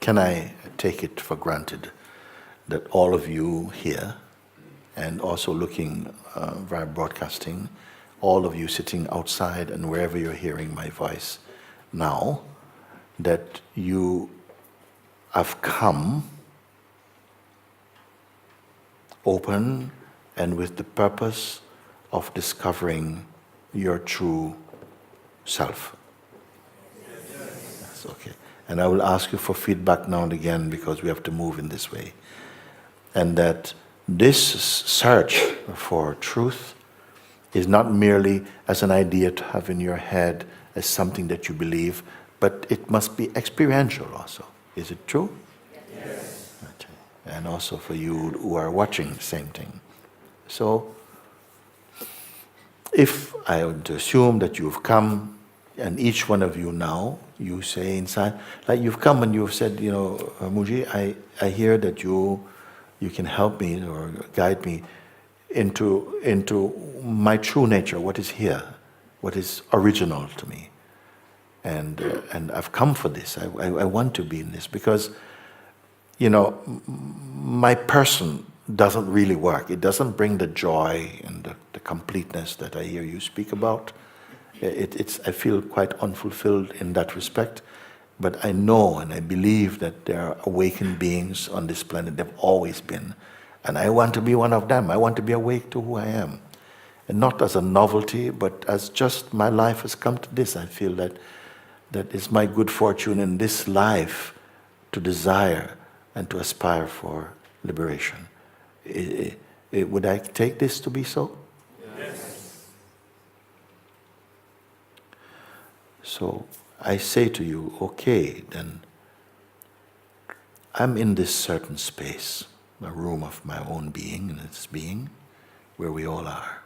can I take it for granted that all of you here, and also looking via broadcasting, all of you sitting outside and wherever you're hearing my voice now, that you have come open and with the purpose of discovering your true self. Yes, okay. And I will ask you for feedback now and again because we have to move in this way. And that this search for truth is not merely as an idea to have in your head, as something that you believe, but it must be experiential also. Is it true? Yes. Okay. And also for you who are watching, same thing. So, if I were to assume that you've come, and each one of you now, you say inside, like you've come and you've said, you know, Mooji, I hear that you can help me or guide me into my true nature, what is here, what is original to me. And I've come for this. I want to be in this because, you know, my person doesn't really work. It doesn't bring the joy and the completeness that I hear you speak about. I feel quite unfulfilled in that respect. But I know and I believe that there are awakened beings on this planet. They've always been. And I want to be one of them. I want to be awake to who I am. And not as a novelty, but as just my life has come to this. I feel that it's my good fortune in this life to desire and to aspire for liberation. Would I take this to be so? Yes. So I say to you, okay, then I'm in this certain space, a room of my own being, and its being, where we all are.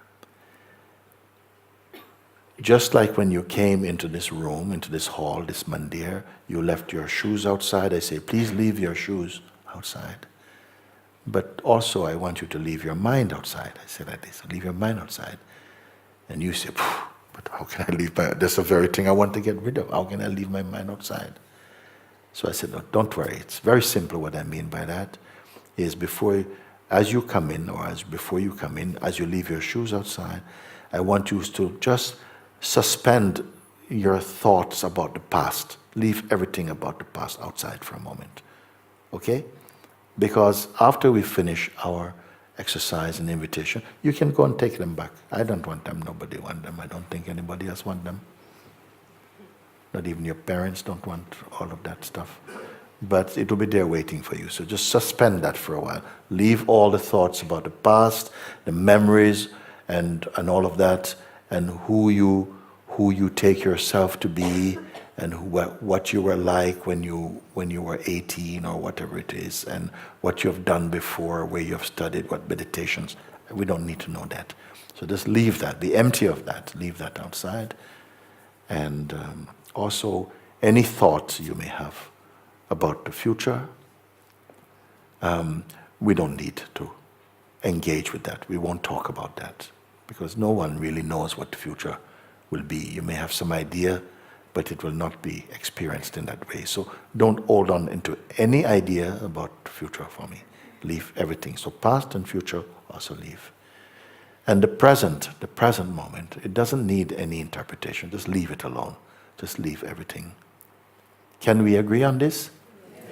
Just like when you came into this room, into this hall, this mandir, you left your shoes outside. I say, please leave your shoes outside. But also I want you to leave your mind outside. I say like this, leave your mind outside. And you say, but how can I leave my, that's the very thing I want to get rid of. How can I leave my mind outside? So I said, no, don't worry. It's very simple. What I mean by that is as you come in, or before you come in, as you leave your shoes outside, I want you to just suspend your thoughts about the past. Leave everything about the past outside for a moment. Okay? Because after we finish our exercise and invitation, you can go and take them back. I don't want them, nobody wants them. I don't think anybody else wants them. Not even your parents don't want all of that stuff. But it will be there waiting for you. So just suspend that for a while. Leave all the thoughts about the past, the memories, and all of that, and who you take yourself to be, and what you were like when you were 18 or whatever it is, and what you have done before, where you have studied, what meditations. We don't need to know that. So just leave that, be empty of that, leave that outside. And also any thoughts you may have about the future, we don't need to engage with that. We won't talk about that because no one really knows what the future will be. You may have some idea, but it will not be experienced in that way. So don't hold on into any idea about the future for me. Leave everything. So past and future also leave. And the present moment, it doesn't need any interpretation. Just leave it alone. Just leave everything. Can we agree on this?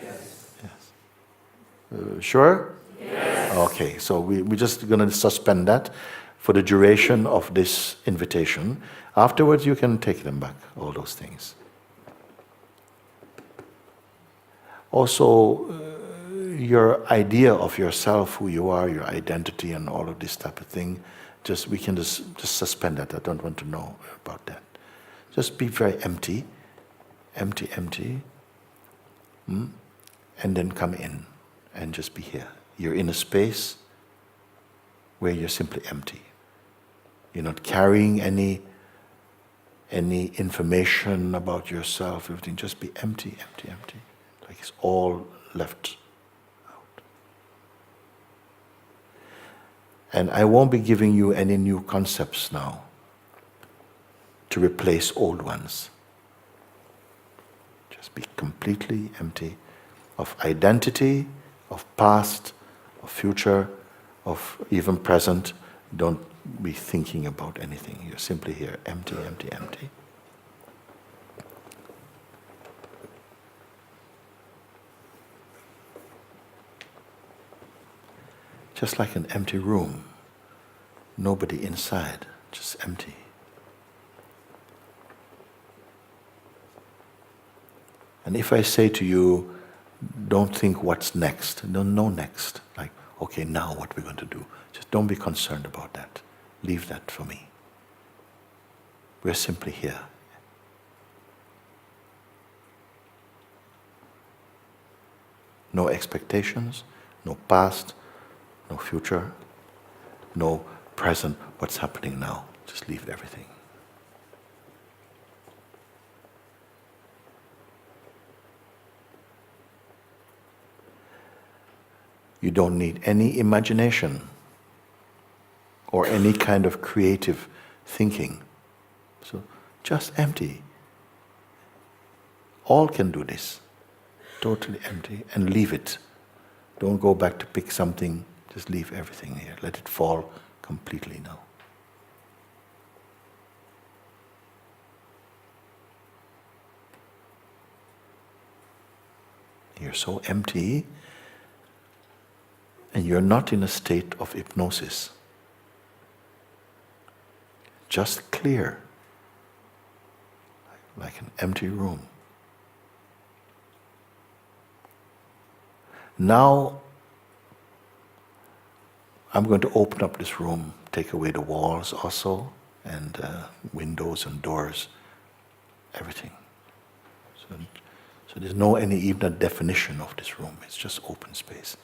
Yes. Yes. Sure? Yes. Okay, so we're just going to suspend that for the duration of this invitation. Afterwards, you can take them back, all those things. Also, your idea of yourself, who you are, your identity, and all of this type of thing, we can just suspend that. I don't want to know about that. Just be very empty, empty, and then come in and just be here. You're in a space where you're simply empty. You're not carrying any information about yourself, everything. Just be empty. Like it's all left out. And I won't be giving you any new concepts now to replace old ones. Just be completely empty of identity, of past, of future, of even present. Don't be thinking about anything. You're simply here, empty, empty, empty. Just like an empty room. Nobody inside, just empty. And if I say to you, don't think what's next, don't know next. Like, okay, now what we're going to do. Just don't be concerned about that. Leave that for me. We're simply here. No expectations, no past, no future, no present, what's happening now. Just leave everything. You don't need any imagination or any kind of creative thinking. So just empty. All can do this. Totally empty and leave it. Don't go back to pick something. Just leave everything here. Let it fall completely now. You're so empty. And you're not in a state of hypnosis. Just clear, like an empty room. Now, I'm going to open up this room, take away the walls also, and windows and doors, everything. So there's no even a definition of this room. It's just open space.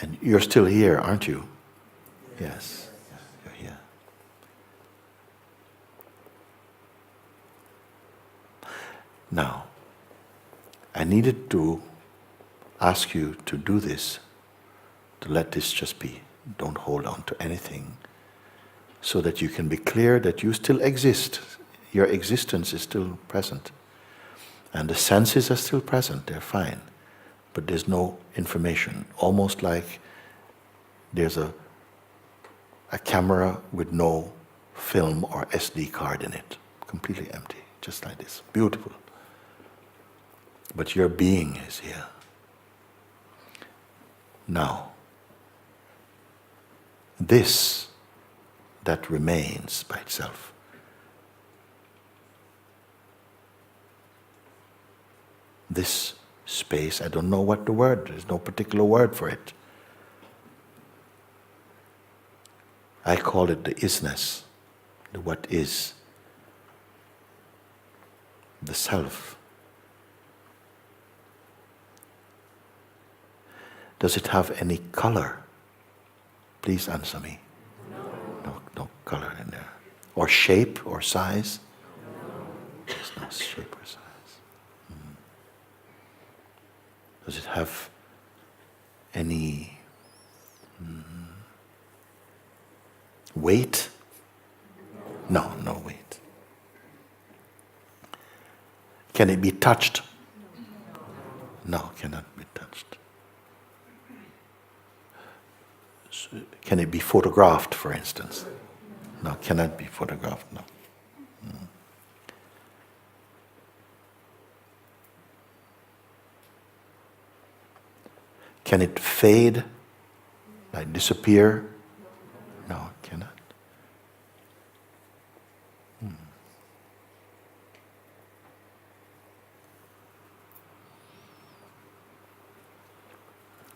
And you're still here, aren't you? Yes, you're here. Now, I needed to ask you to do this, to let this just be. Don't hold on to anything, so that you can be clear that you still exist. Your existence is still present. And the senses are still present, they're fine. But there's no information, almost like there's a camera with no film or SD card in it, completely empty, just like this, beautiful. But your being is here. Now, this that remains by itself, this space, I don't know what the word, there's no particular word for it. I call it the isness, the what is, the self. Does it have any color? Please answer me. No color in there. Or shape or size? There's no shape or size. Does it have any weight? No weight. Can it be touched? No, cannot be touched. So, can it be photographed, for instance? No, cannot be photographed, no. Can it fade, like disappear? No, it cannot.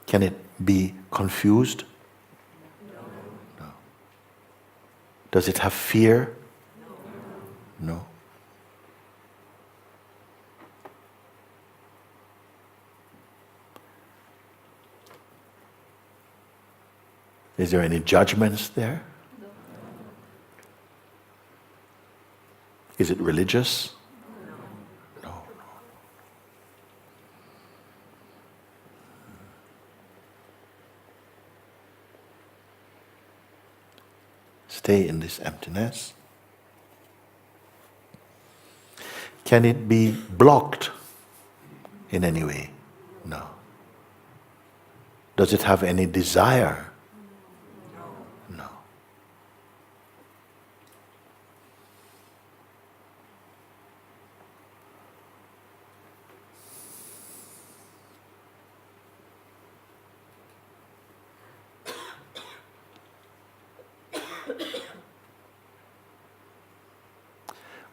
Can it be confused? No. Does it have fear? No. Is there any judgments there? Is it religious? No. Stay in this emptiness. Can it be blocked in any way? No. Does it have any desire? No.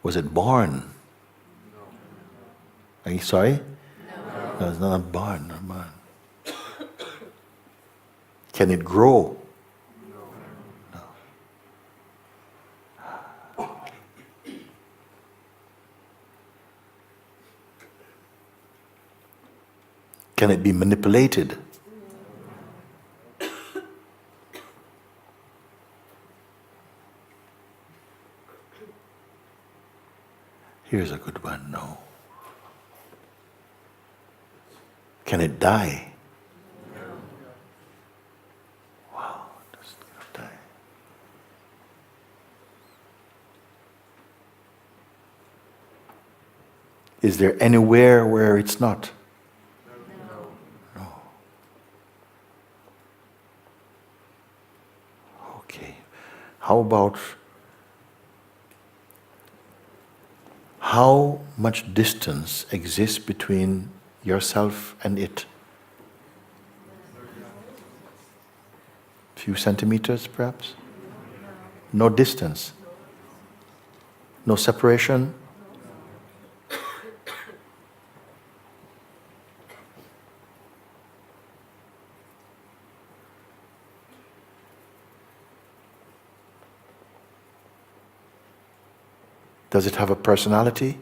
Was it born? Are you sorry? No, it's not born, not born. Can it grow? No. Can it be manipulated? Here's a good one, no. Can it die? Wow, it doesn't die. Is there anywhere where it's not? No. Okay. How about how much distance exists between yourself and it? Few centimeters, perhaps? No distance? No separation? Does it have a personality?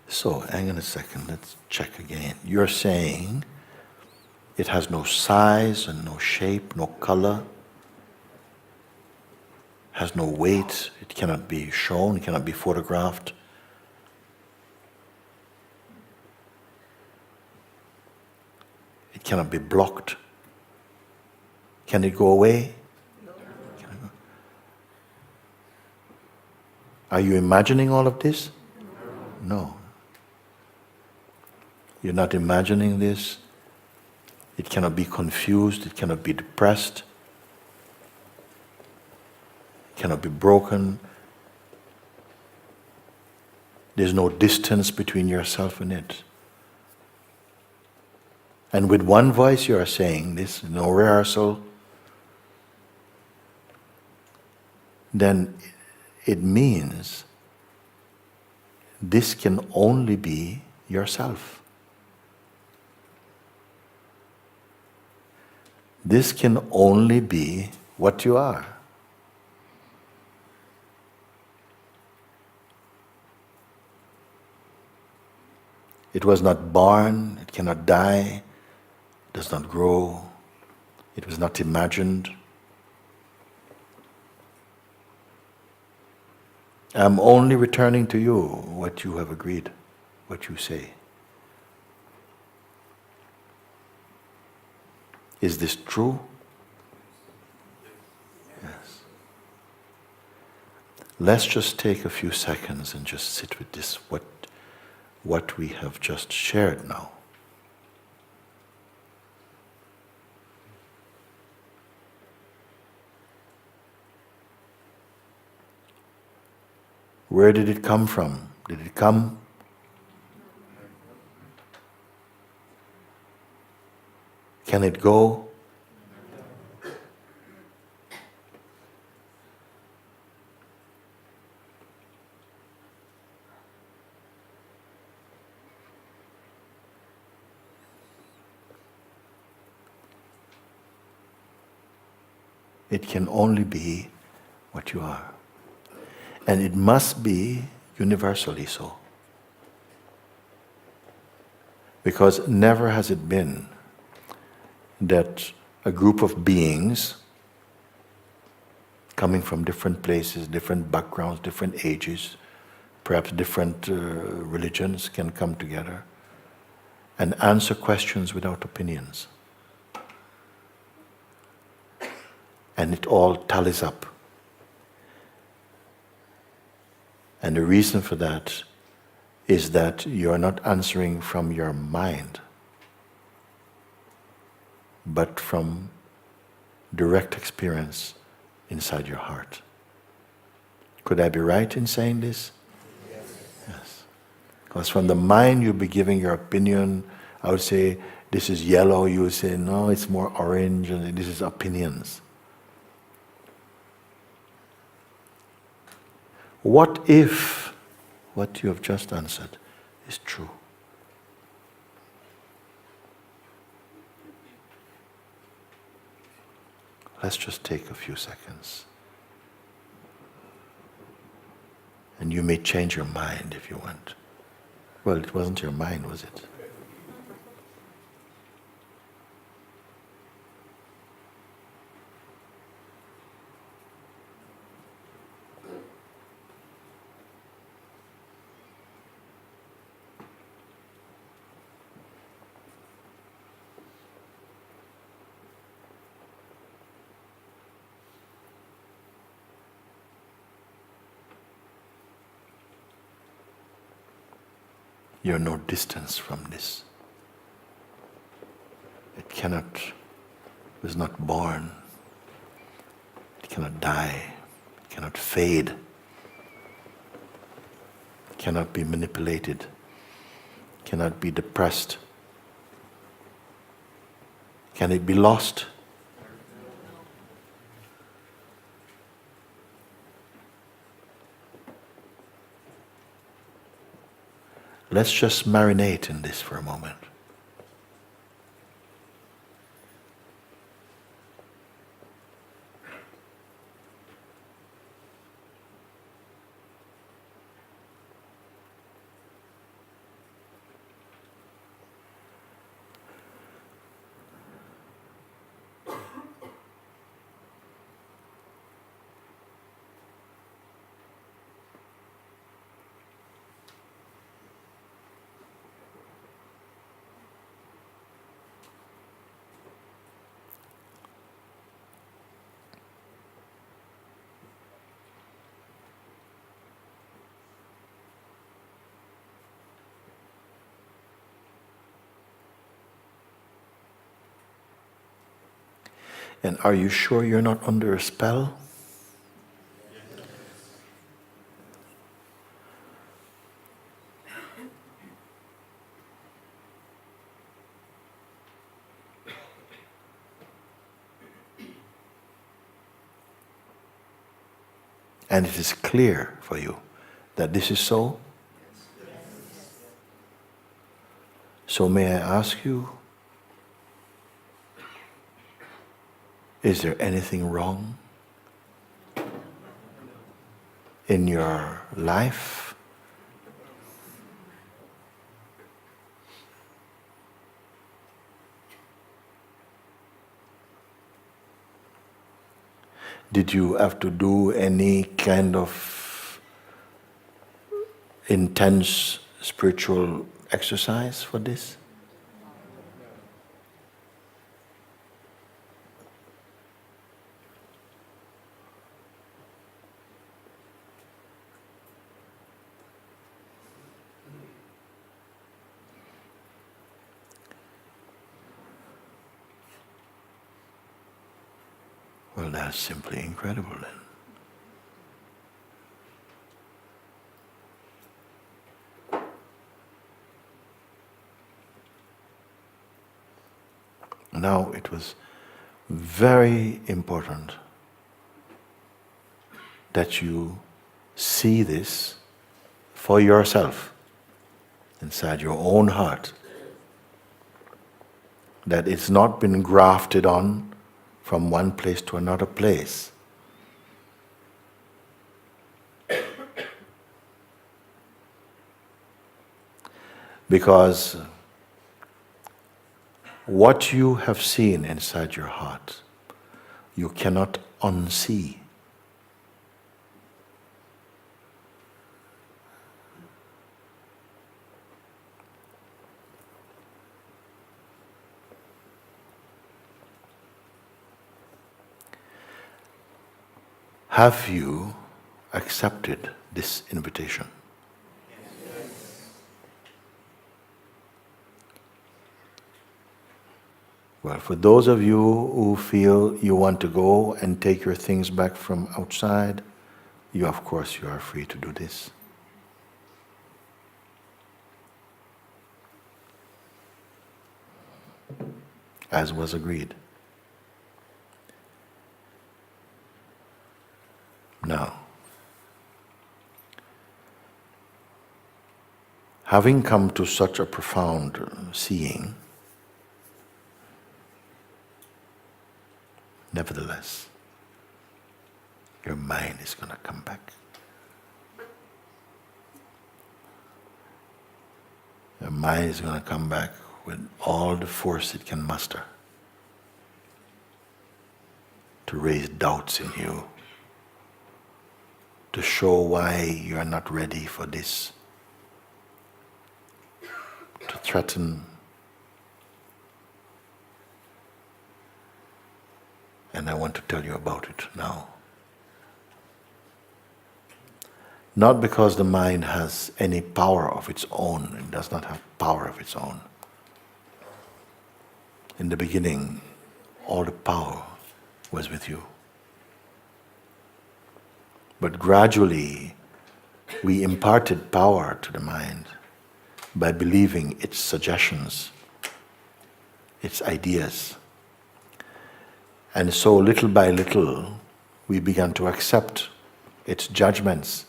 So, hang on a second, let's check again. You're saying it has no size and no shape, no color, has no weight, it cannot be shown, it cannot be photographed. It cannot be blocked. Can it go away? Can it go? Are you imagining all of this? No. You're not imagining this. It cannot be confused, it cannot be depressed, it cannot be broken. There's no distance between yourself and it. And with one voice you are saying this, no rehearsal, then it means this can only be yourself. This can only be what you are. It was not born, it cannot die, it does not grow, it was not imagined. I'm only returning to you what you have agreed, what you say. Is this true? Yes. Let's just take a few seconds and just sit with this, what we have just shared now. Where did it come from? Did it come? Can it go? It can only be what you are. And it must be universally so. Because never has it been that a group of beings coming from different places, different backgrounds, different ages, perhaps different religions can come together and answer questions without opinions. and it all tallies up. And the reason for that is that you are not answering from your mind, but from direct experience inside your heart. Could I be right in saying this? Yes. Because from the mind you'll be giving your opinion. I would say, this is yellow, you would say, no, it's more orange, and this is opinions. What if what you have just answered is true? Let's just take a few seconds. And you may change your mind if you want. Well, it wasn't your mind, was it? You're no distance from this. It was not born. It cannot die. It cannot fade. It cannot be manipulated. It cannot be depressed. Can it be lost? Let's just marinate in this for a moment. And are you sure you're not under a spell? And it is clear for you that this is so? So may I ask you, is there anything wrong in your life? Did you have to do any kind of intense spiritual exercise for this? Well, that's simply incredible then. Now it was very important that you see this for yourself inside your own heart, that it's not been grafted on from one place to another place. Because what you have seen inside your heart, you cannot unsee. Have you accepted this invitation? Well, for those of you who feel you want to go and take your things back from outside, you, of course, you are free to do this. As was agreed. Now, having come to such a profound seeing, nevertheless, your mind is going to come back. Your mind is going to come back with all the force it can muster to raise doubts in you, to show why you are not ready for this, to threaten. And I want to tell you about it now. Not because the mind has any power of its own, it does not have power of its own. In the beginning, all the power was with you. But gradually, we imparted power to the mind by believing its suggestions, its ideas. And so little by little, we began to accept its judgments,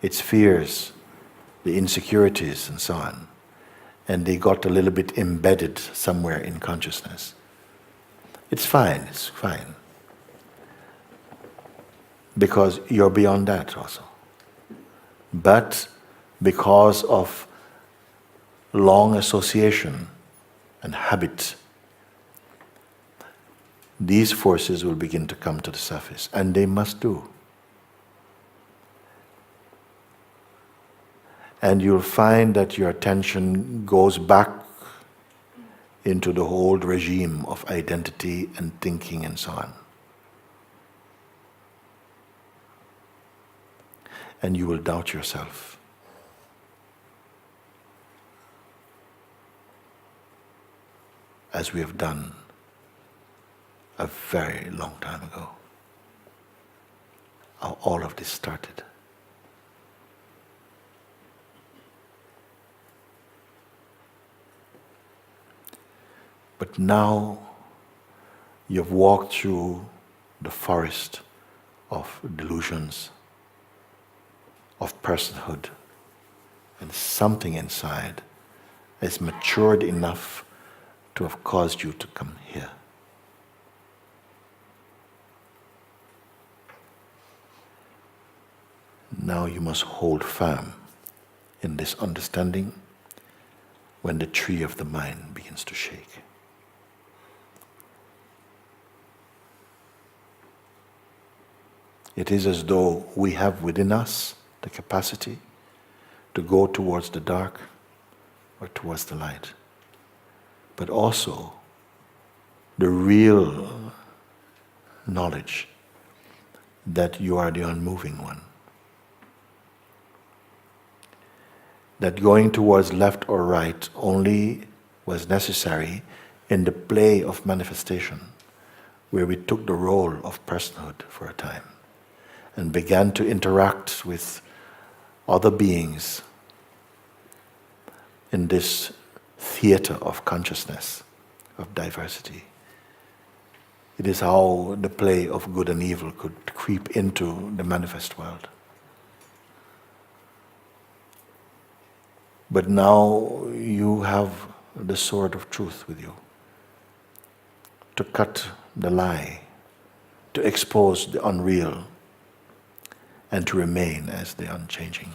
its fears, the insecurities, and so on. And they got a little bit embedded somewhere in consciousness. It's fine. Because you're beyond that also. But because of long association and habit, these forces will begin to come to the surface, and they must do. And you'll find that your attention goes back into the old regime of identity and thinking and so on. And you will doubt yourself. As we have done a very long time ago. How all of this started. But now you've walked through the forest of delusions, of personhood, and something inside has matured enough to have caused you to come here. Now you must hold firm in this understanding when the tree of the mind begins to shake. It is as though we have within us the capacity to go towards the dark or towards the light. But also the real knowledge that you are the unmoving one. That going towards left or right only was necessary in the play of manifestation, where we took the role of personhood for a time and began to interact with other beings in this theater of consciousness, of diversity. It is how the play of good and evil could creep into the manifest world. But now you have the sword of truth with you to cut the lie, to expose the unreal, and to remain as the unchanging.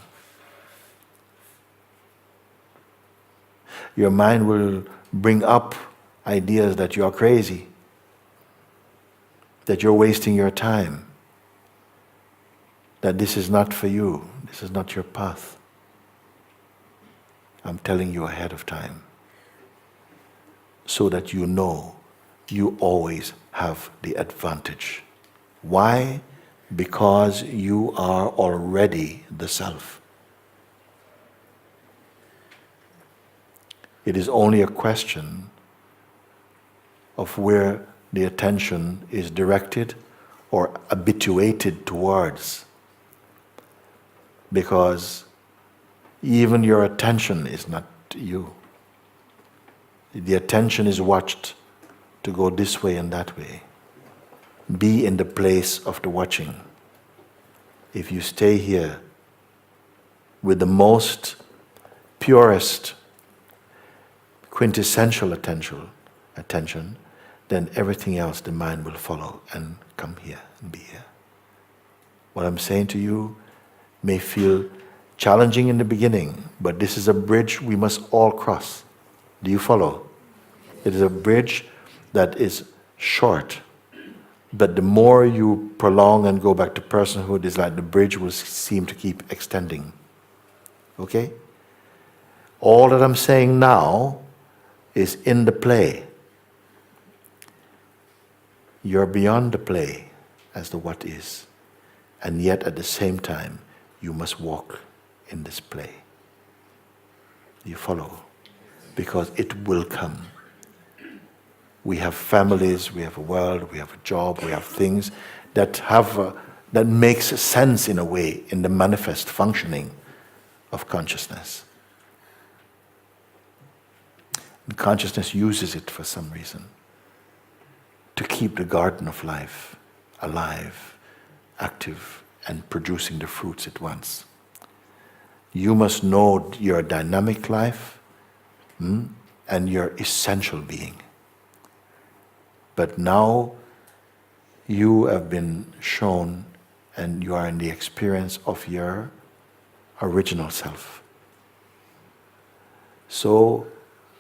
Your mind will bring up ideas that you are crazy, that you're wasting your time, that this is not for you, this is not your path. I'm telling you ahead of time, so that you know you always have the advantage. Why? because you are already the self. It is only a question of where the attention is directed or habituated towards. Because even your attention is not you. The attention is watched to go this way and that way. Be in the place of the watching. If you stay here with the most purest, quintessential attention, then everything else, the mind will follow and come here and be here. What I'm saying to you may feel challenging in the beginning, but this is a bridge we must all cross. Do you follow? It is a bridge that is short, but the more you prolong and go back to personhood, it's like the bridge will seem to keep extending. Okay? All that I'm saying now is in the play. You're beyond the play as the what is, and yet at the same time, you must walk in this play. You follow? Because it will come. We have families, we have a world, we have a job, we have things that that makes sense in a way in the manifest functioning of consciousness. And consciousness uses it for some reason to keep the garden of life alive, active, and producing the fruits it wants. You must know your dynamic life and your essential being. But now you have been shown and you are in the experience of your original self. So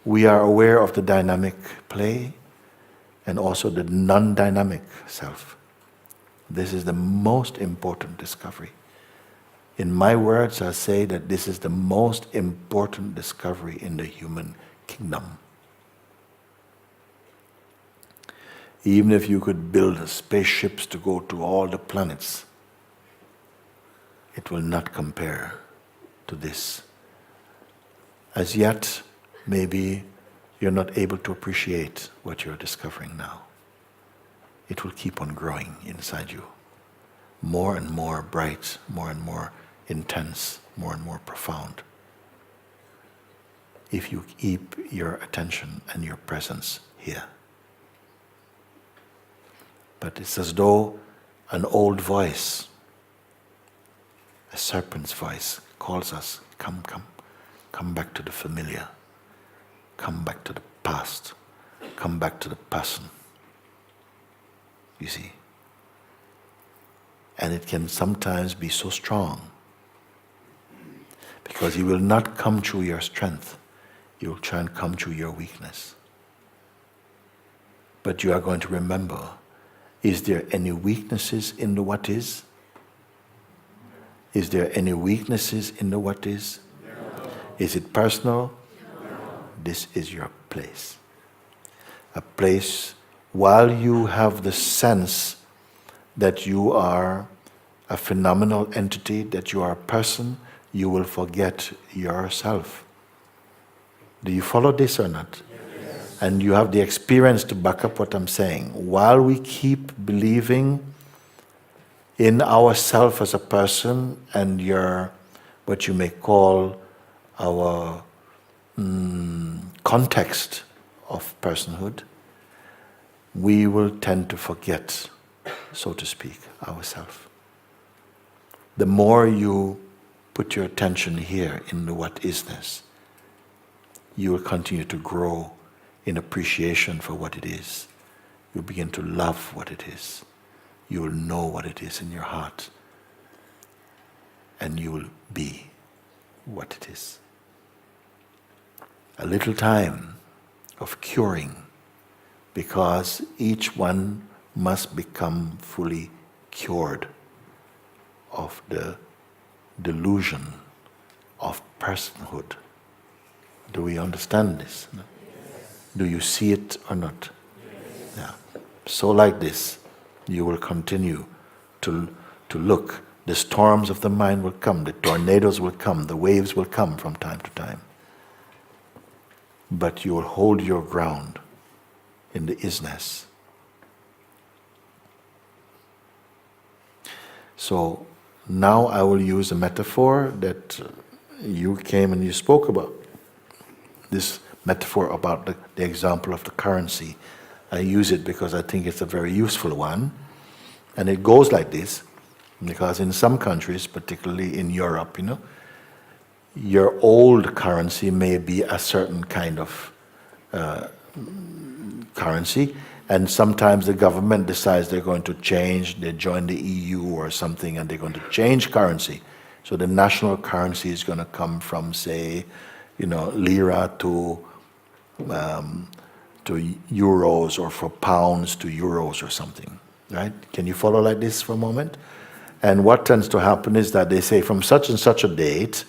we are aware of the dynamic play and also the non-dynamic self. This is the most important discovery. In my words, I say that this is the most important discovery in the human kingdom. Even if you could build spaceships to go to all the planets, it will not compare to this. As yet, maybe you're not able to appreciate what you're discovering now. It will keep on growing inside you. More and more bright, more and more intense, more and more profound. If you keep your attention and your presence here. But it's as though an old voice, a serpent's voice, calls us, come, come, come back to the familiar. Come back to the past. Come back to the person. You see? And it can sometimes be so strong because he will not come through your strength. He will try and come through your weakness. But you are going to remember, is there any weaknesses in the what is? Is there any weaknesses in the what is? No. Is it personal? No. This is your place. A place, while you have the sense that you are a phenomenal entity, that you are a person, you will forget yourself. Do you follow this or not? Yes. And you have the experience to back up what I'm saying. While we keep believing in ourself as a person and your, what you may call our context of personhood, we will tend to forget, so to speak, ourselves. The more you put your attention here in the what isness, you will continue to grow in appreciation for what it is. You'll begin to love what it is. You will know what it is in your heart. And you will be what it is. A little time of curing, because each one must become fully cured of the delusion of personhood. Do we understand this? No? Yes. Do you see it or not? Yes. Yeah. So like this, you will continue to to look. The storms of the mind will come, the tornadoes will come, the waves will come from time to time. But you will hold your ground in the isness. So now I will use a metaphor that you came and you spoke about. This metaphor about the example of the currency. I use it because I think it's a very useful one. And it goes like this, because in some countries, particularly in Europe, your old currency may be a certain kind of currency, and sometimes the government decides they're going to change, they join the EU or something, and they're going to change currency. So the national currency is going to come from, say, lira to euros, or for pounds to euros or something, right? Can you follow like this for a moment? And what tends to happen is that they say from such and such a date,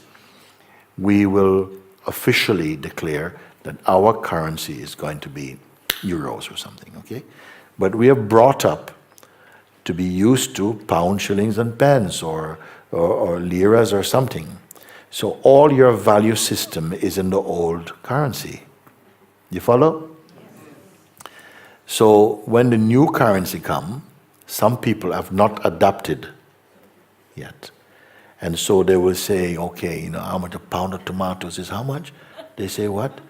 we will officially declare that our currency is going to be euros or something, okay? But we are brought up to be used to pounds, shillings, and pence, or liras or something. So all your value system is in the old currency. You follow? So when the new currency comes, some people have not adapted yet. And so they will say, okay, how much a pound of tomatoes is how much? They say, what?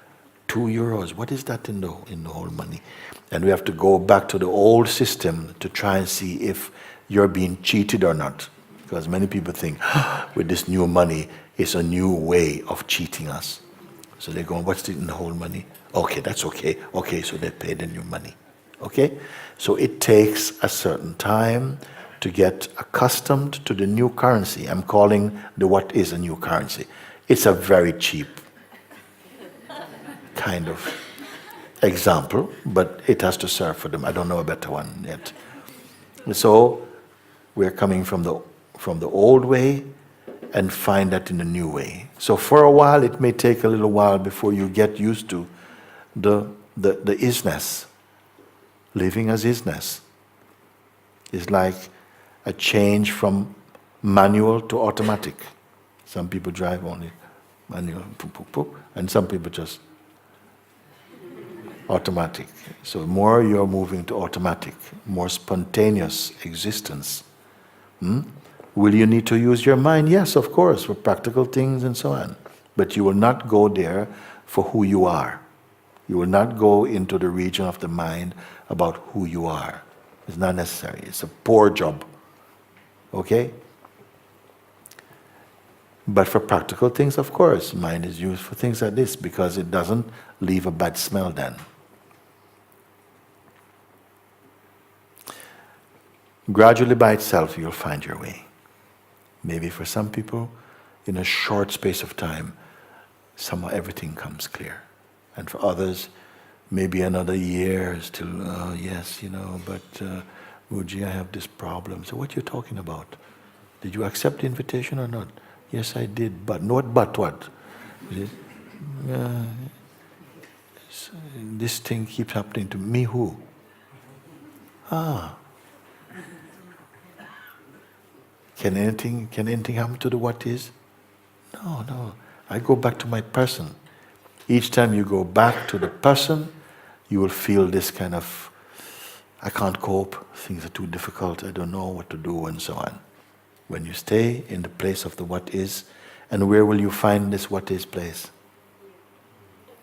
2 euros. What is that in the whole money? And we have to go back to the old system to try and see if you're being cheated or not. Because many people think, with this new money, it's a new way of cheating us. So they go, what's in the whole money? Okay, that's okay. Okay, so they pay the new money. Okay? So it takes a certain time to get accustomed to the new currency. I'm calling what is a new currency. It's a very cheap kind of example, but it has to serve for them. I don't know a better one yet. So we're coming from the old way and find that in the new way. So for a while, it may take a little while before you get used to the isness. Living as isness is like a change from manual to automatic. Some people drive only manual, and some people just automatic. So more you're moving to automatic, more spontaneous existence. Will you need to use your mind? Yes, of course, for practical things and so on. But you will not go there for who you are. You will not go into the region of the mind about who you are. It's not necessary. It's a poor job. Okay? But for practical things, of course, mind is used for things like this because it doesn't leave a bad smell then. Gradually by itself, you'll find your way. Maybe for some people, in a short space of time, somehow everything comes clear. And for others, maybe another year still, yes, but Mooji, I have this problem. So what are you talking about? Did you accept the invitation or not? Yes, I did, but what? This thing keeps happening to me, who? Can anything happen to the what is? No. I go back to my person. Each time you go back to the person, you will feel this kind of, I can't cope, things are too difficult, I don't know what to do, and so on. When you stay in the place of the what is, and where will you find this what is place?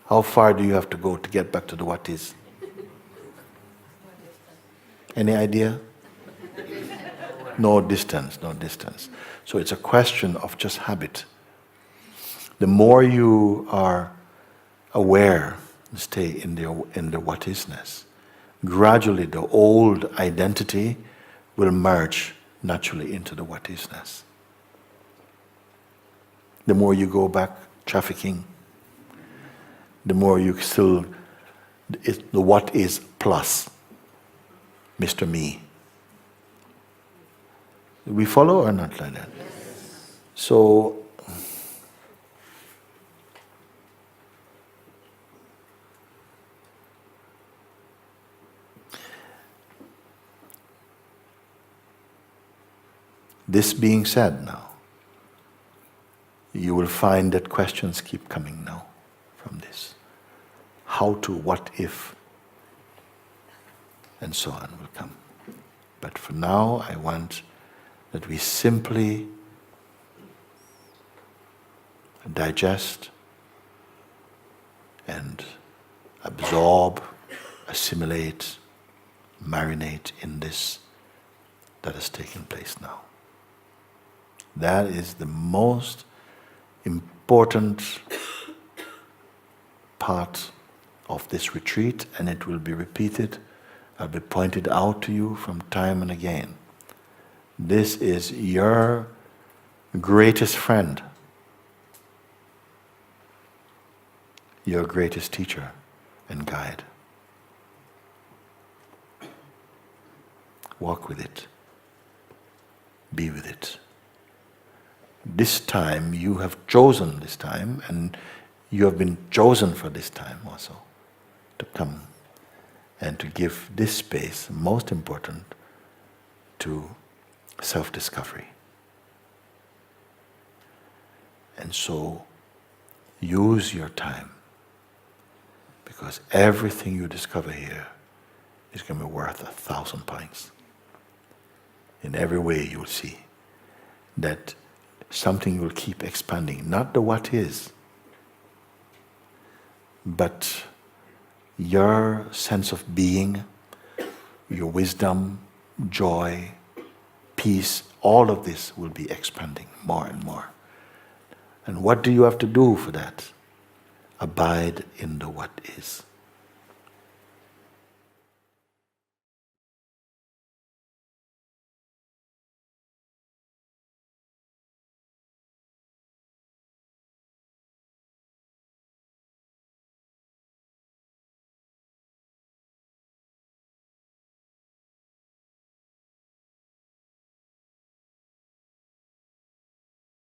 How far do you have to go to get back to the what is? Any idea? No distance. So it's a question of just habit. The more you are aware, stay in the what isness, gradually the old identity will merge naturally into the what isness. The more you go back trafficking, the more you still, the what is plus Mr. Me. We follow or not like that? Yes. So, This being said now, you will find that questions keep coming now from this. How to, what if, and so on will come. But for now, I want that we simply digest and absorb, assimilate, marinate in this that has taken place now. That is the most important part of this retreat, and it will be repeated. I'll be pointed out to you from time and again. This is your greatest friend, your greatest teacher and guide. Walk with it. Be with it. This time, you have chosen this time, and you have been chosen for this time also, to come and to give this space, most important, to self-discovery. And so, use your time, because everything you discover here is going to be worth 1,000 points. In every way you will see that something will keep expanding, not the what is, but your sense of being, your wisdom, joy, peace, all of this will be expanding more and more. And what do you have to do for that? Abide in the what is.